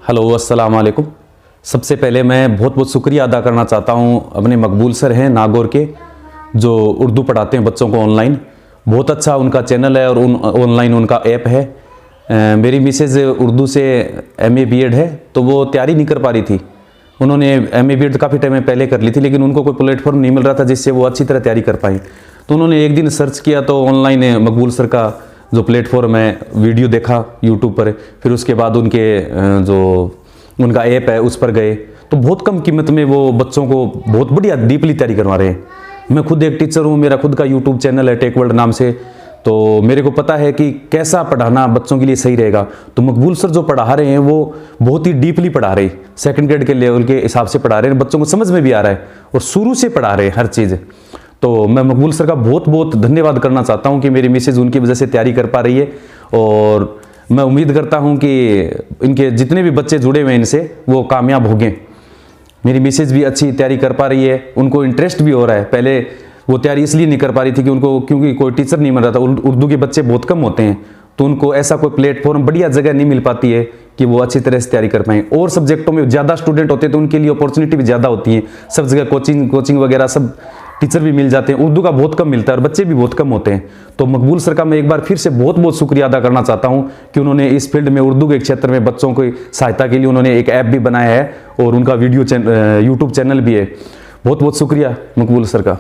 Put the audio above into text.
Hello अस्सलाम वालेकुम। सबसे पहले मैं बहुत बहुत शुक्रिया अदा करना चाहता हूँ अपने मकबूल सर हैं नागौर के, जो उर्दू पढ़ाते हैं बच्चों को ऑनलाइन। बहुत अच्छा उनका चैनल है और ऑनलाइन उनका ऐप है। मेरी मिसेज़ उर्दू से MA B.Ed है, तो वो तैयारी नहीं कर पा रही थी। उन्होंने MA B.Ed काफ़ी टाइम पहले कर ली थी, लेकिन उनको कोई प्लेटफॉर्म नहीं मिल रहा था जिससे वो अच्छी तरह तैयारी कर पाई। तो उन्होंने एक दिन सर्च किया तो ऑनलाइन मकबूल सर का जो प्लेटफॉर्म है वीडियो देखा यूट्यूब पर, फिर उसके बाद उनके जो उनका ऐप है उस पर गए तो बहुत कम कीमत में वो बच्चों को बहुत बढ़िया डीपली तैयारी करवा रहे हैं। मैं खुद एक टीचर हूँ, मेरा खुद का यूट्यूब चैनल है टेक वर्ल्ड नाम से, तो मेरे को पता है कि कैसा पढ़ाना बच्चों के लिए सही रहेगा। तो मकबूल सर जो पढ़ा रहे हैं वो बहुत ही डीपली पढ़ा रहे हैं, 2nd ग्रेड के लेवल के हिसाब से पढ़ा रहे हैं, बच्चों को समझ में भी आ रहा है और शुरू से पढ़ा रहे हैं हर चीज़। तो मैं मकबूल सर का बहुत बहुत धन्यवाद करना चाहता हूं कि मेरी मिसेज उनकी वजह से तैयारी कर पा रही है, और मैं उम्मीद करता हूं कि इनके जितने भी बच्चे जुड़े हुए हैं इनसे वो कामयाब होंगे। मेरी मिसेज भी अच्छी तैयारी कर पा रही है, उनको इंटरेस्ट भी हो रहा है। पहले वो तैयारी इसलिए नहीं कर पा रही थी कि उनको क्योंकि कोई टीचर नहीं मिल रहा था, उर्दू के बच्चे बहुत कम होते हैं, तो उनको ऐसा कोई प्लेटफॉर्म बढ़िया जगह नहीं मिल पाती है कि वो अच्छी तरह से तैयारी कर पाएँ। और सब्जेक्टों में ज़्यादा स्टूडेंट होते हैं तो उनके लिए अपॉर्चुनिटी भी ज़्यादा होती है, सब जगह कोचिंग वगैरह सब टीचर भी मिल जाते हैं। उर्दू का बहुत कम मिलता है और बच्चे भी बहुत कम होते हैं। तो मकबूल सर का मैं एक बार फिर से बहुत बहुत शुक्रिया अदा करना चाहता हूं कि उन्होंने इस फील्ड में उर्दू के क्षेत्र में बच्चों की सहायता के लिए उन्होंने एक ऐप भी बनाया है और उनका यूट्यूब चैनल भी है। बहुत बहुत शुक्रिया मकबूल सर का।